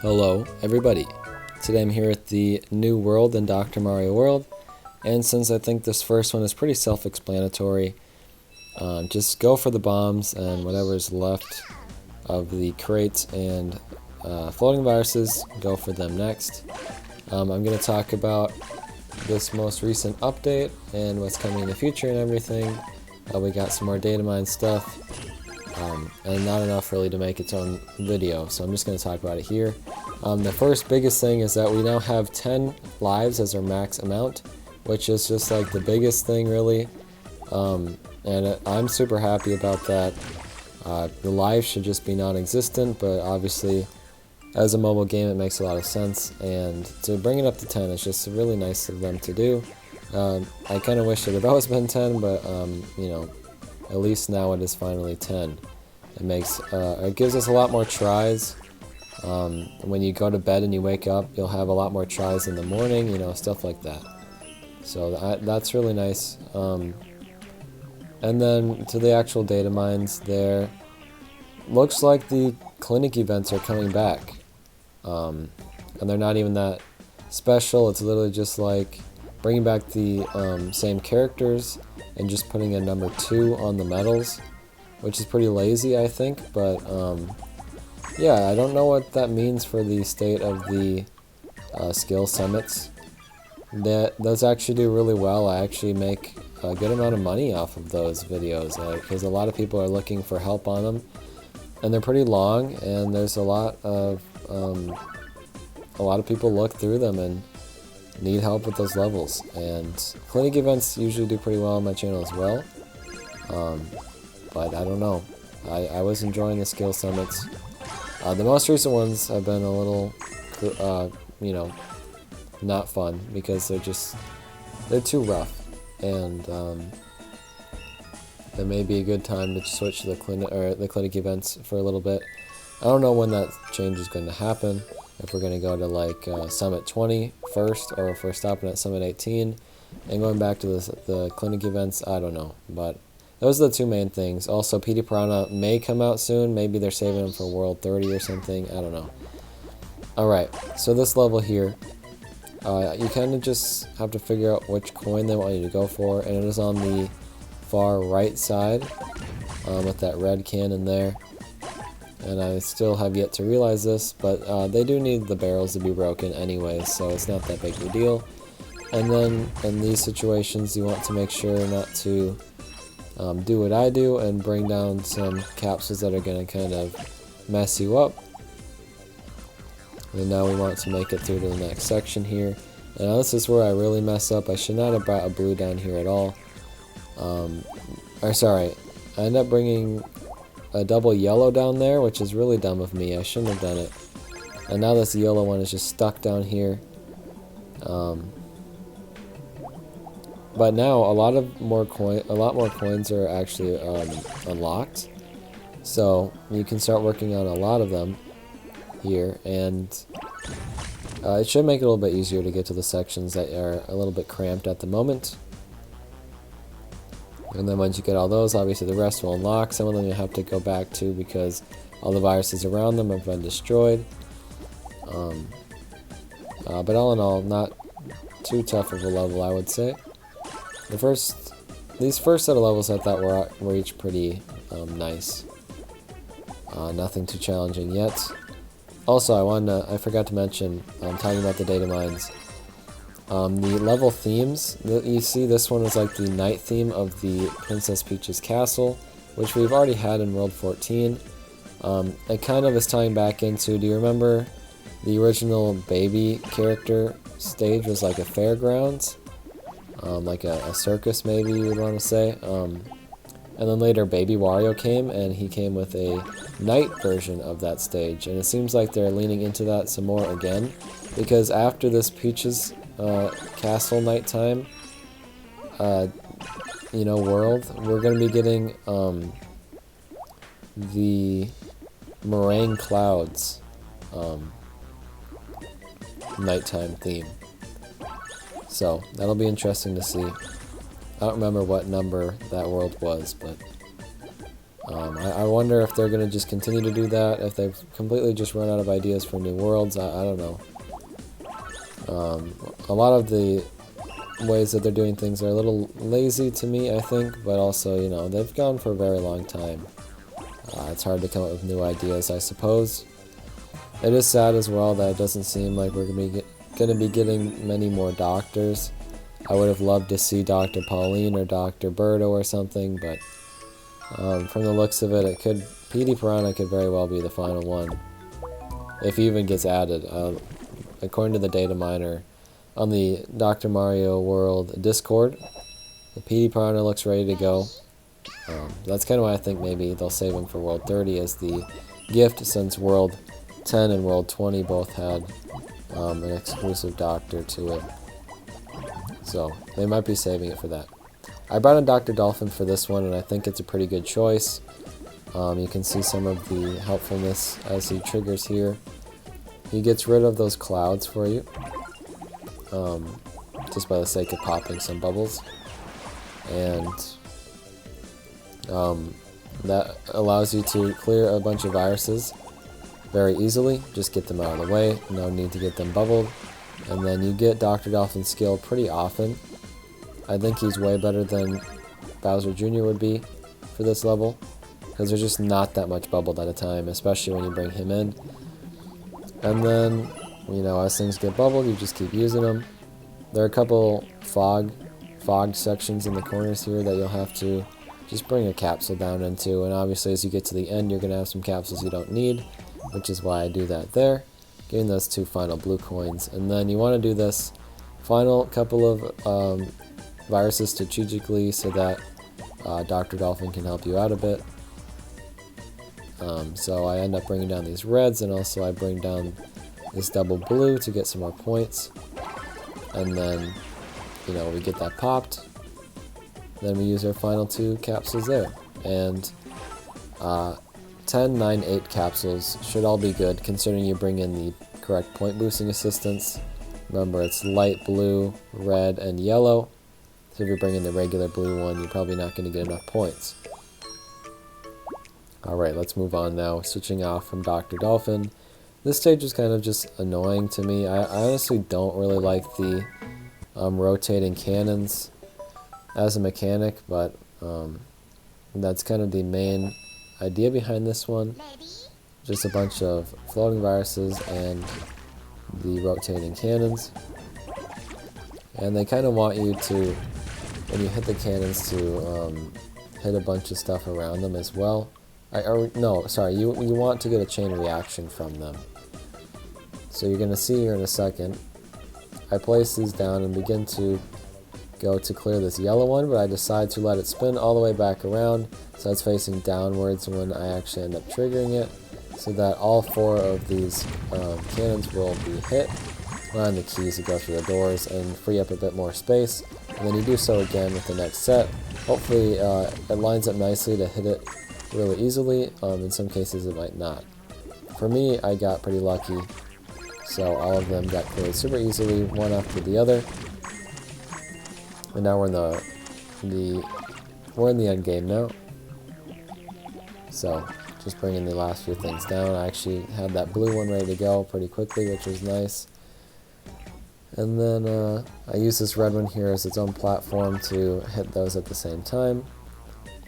Hello, everybody. Today I'm here at the new world in Dr. Mario World, and since I think this first one is pretty self-explanatory, just go for the bombs and whatever's left of the crates and floating viruses, go for them next. I'm going to talk about this most recent update and what's coming in the future and everything. We got some more data mine stuff. And not enough really to make its own video, so I'm just going to talk about it here. The first biggest thing is that we now have 10 lives as our max amount, which is just like the biggest thing really, and I'm super happy about that. The lives should just be non-existent, but obviously as a mobile game it makes a lot of sense, and to bring it up to 10 is just really nice of them to do. I kind of wish it had always been 10, but you know, at least now it is finally 10. It gives us a lot more tries. When you go to bed and you wake up, you'll have a lot more tries in the morning, you know, stuff like that. So that's really nice. And then to the actual data mines there, looks like the clinic events are coming back. And they're not even that special. It's literally just like bringing back the same characters and just putting a number 2 on the medals, which is pretty lazy, I think, but yeah, I don't know what that means for the state of the skill summits. Those actually do really well. I actually make a good amount of money off of those videos, because a lot of people are looking for help on them, and they're pretty long, and there's a lot of people look through them and need help with those levels, and clinic events usually do pretty well on my channel as well, but I don't know. I was enjoying the skill summits. The most recent ones have been a little, you know, not fun, because they're too rough, and it may be a good time to switch to the clinic events for a little bit. I don't know when that change is going to happen. If we're going to go to like Summit 20 first, or if we're stopping at Summit 18 and going back to the clinic events, I don't know. But those are the two main things. Also, PD Piranha may come out soon. Maybe they're saving them for World 30 or something. I don't know. Alright, so this level here, you kind of just have to figure out which coin they want you to go for, and it is on the far right side with that red cannon there. And I still have yet to realize this, but they do need the barrels to be broken anyway, so it's not that big of a deal. And then in these situations, you want to make sure not to do what I do and bring down some capsules that are going to kind of mess you up. And now we want to make it through to the next section here. And now this is where I really mess up. I should not have brought a blue down here at all. Or sorry, I ended up bringing a double yellow down there, which is really dumb of me. I shouldn't have done it. And now this yellow one is just stuck down here. But now a lot more coins are actually unlocked, so you can start working on a lot of them here, and it should make it a little bit easier to get to the sections that are a little bit cramped at the moment. And then once you get all those, obviously the rest will unlock. Some of them you have to go back to because all the viruses around them have been destroyed. But all in all, not too tough of a level, I would say. These first set of levels I thought were each pretty nice. Nothing too challenging yet. Also, I forgot to mention, talking about the data mines. The level themes, you see this one is like the night theme of the Princess Peach's castle, which we've already had in World 14. It kind of is tying back into, do you remember the original baby character stage was like a fairgrounds? Like a circus maybe you would want to say. And then later Baby Wario came, and he came with a night version of that stage. And it seems like they're leaning into that some more again, because after this Peach's castle nighttime you know, world, we're going to be getting the meringue clouds nighttime theme, so that'll be interesting to see. I don't remember what number that world was, but I wonder if they're going to just continue to do that, if they've completely just run out of ideas for new worlds. I don't know. A lot of the ways that they're doing things are a little lazy to me, I think, but also, you know, they've gone for a very long time. It's hard to come up with new ideas, I suppose. It is sad as well that it doesn't seem like we're going to be getting many more doctors. I would have loved to see Dr. Pauline or Dr. Birdo or something, but from the looks of it, PD Piranha could very well be the final one, if he even gets added. According to the data miner on the Dr. Mario World Discord, the PD Piranha looks ready to go. That's kind of why I think maybe they'll save him for World 30 as the gift, since World 10 and World 20 both had an exclusive doctor to it. So they might be saving it for that. I brought in Dr. Dolphin for this one, and I think it's a pretty good choice. You can see some of the helpfulness as he triggers here. He gets rid of those clouds for you, just by the sake of popping some bubbles. And that allows you to clear a bunch of viruses very easily. Just get them out of the way, no need to get them bubbled. And then you get Dr. Dolphin's skill pretty often. I think he's way better than Bowser Jr. would be for this level, because there's just not that much bubbled at a time, especially when you bring him in. And then, you know, as things get bubbled, you just keep using them. There are a couple fogged sections in the corners here that you'll have to just bring a capsule down into, and obviously as you get to the end, you're going to have some capsules you don't need, which is why I do that there, getting those 2 final blue coins. And then you want to do this final couple of viruses strategically so that Dr. Dolphin can help you out a bit. So I end up bringing down these reds, and also I bring down this double blue to get some more points. And then, you know, we get that popped. Then we use our final 2 capsules there. And 10, 9, 8 capsules should all be good, considering you bring in the correct point boosting assistance. Remember, it's light blue, red, and yellow. So if you bring in the regular blue one, you're probably not going to get enough points. Alright, let's move on now. Switching off from Dr. Dolphin. This stage is kind of just annoying to me. I honestly don't really like the rotating cannons as a mechanic, but that's kind of the main idea behind this one. Just a bunch of floating viruses and the rotating cannons. And they kind of want you to, when you hit the cannons, to hit a bunch of stuff around them as well. You want to get a chain reaction from them. So you're going to see here in a second, I place these down and begin to go to clear this yellow one, but I decide to let it spin all the way back around so it's facing downwards when I actually end up triggering it, so that all 4 of these cannons will be hit, allowing the keys to go through the doors and free up a bit more space. And then you do so again with the next set. Hopefully it lines up nicely to hit it really easily. In some cases it might not. For me, I got pretty lucky, so all of them got cleared super easily, one after the other. And now we're in the end game now. So just bringing the last few things down. I actually had that blue one ready to go pretty quickly, which was nice. And then I use this red one here as its own platform to hit those at the same time.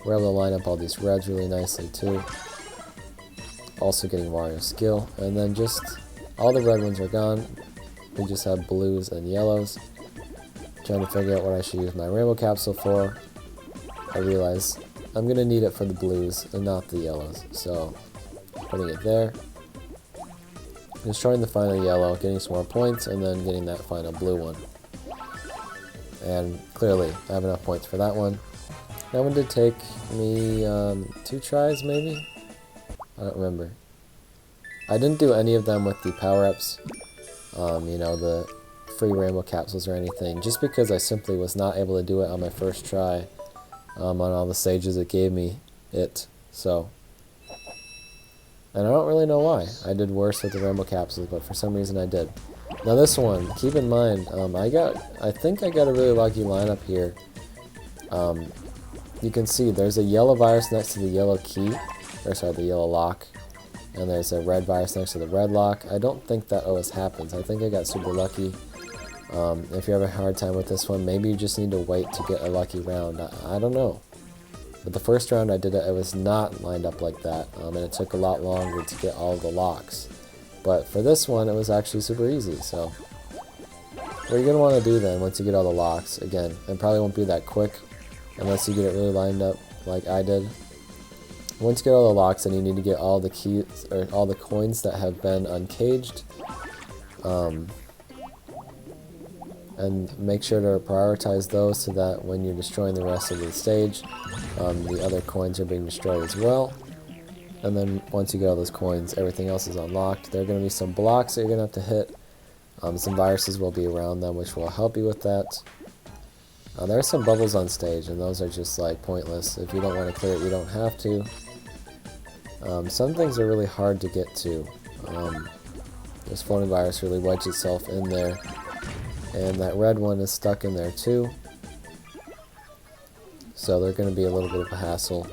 We're able to line up all these reds really nicely too. Also getting Mario's skill. And then just all the red ones are gone. We just have blues and yellows. Trying to figure out what I should use my rainbow capsule for. I realize I'm going to need it for the blues and not the yellows. So putting it there. Destroying the final yellow, getting some more points, and then getting that final blue one. And clearly I have enough points for that one. That one did take me 2 tries maybe? I don't remember. I didn't do any of them with the power-ups, you know, the free rainbow capsules or anything, just because I simply was not able to do it on my first try on all the stages it gave me it. So, and I don't really know why. I did worse with the rainbow capsules, but for some reason I did. Now this one, keep in mind, I think I got a really lucky lineup here. you can see there's a yellow virus next to the yellow key, or sorry, the yellow lock, and there's a red virus next to the red lock. I don't think that always happens. I think I got super lucky. If you have a hard time with this one, maybe you just need to wait to get a lucky round. I don't know. But the first round I did it was not lined up like that, and it took a lot longer to get all the locks. But for this one, it was actually super easy. So what you're going to want to do then, once you get all the locks, again, it probably won't be that quick unless you get it really lined up like I did. Once you get all the locks, then you need to get all the keys, or all the coins that have been uncaged. And make sure to prioritize those so that when you're destroying the rest of the stage, the other coins are being destroyed as well. And then once you get all those coins, everything else is unlocked. There are going to be some blocks that you're going to have to hit. Some viruses will be around them, which will help you with that. There are some bubbles on stage, and those are just like pointless. If you don't want to clear it, you don't have to. Some things are really hard to get to. This floating virus really wedged itself in there. And that red one is stuck in there too. So they're going to be a little bit of a hassle.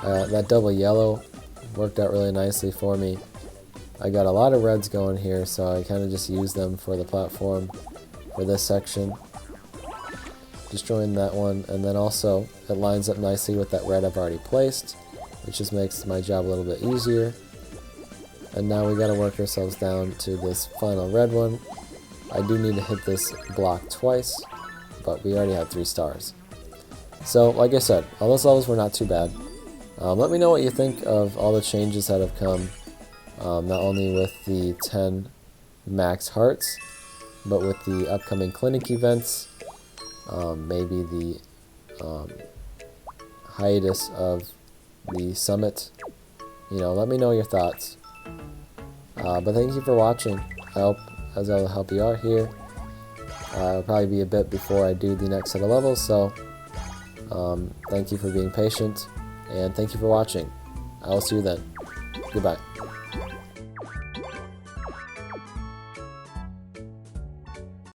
That double yellow worked out really nicely for me. I got a lot of reds going here, so I kind of just used them for the platform for this section. Destroying that one, and then also it lines up nicely with that red I've already placed, which just makes my job a little bit easier. And now we got to work ourselves down to this final red one. I do need to hit this block twice, but we already have 3 stars. So, like I said, all those levels were not too bad. Let me know what you think of all the changes that have come, not only with the 10 max hearts, but with the upcoming clinic events, maybe the hiatus of the summit. Let me know your thoughts. But thank you for watching. I hope as I'll help you out here. It'll probably be a bit before I do the next set of levels, so thank you for being patient, and thank you for watching. I will see you then. Goodbye.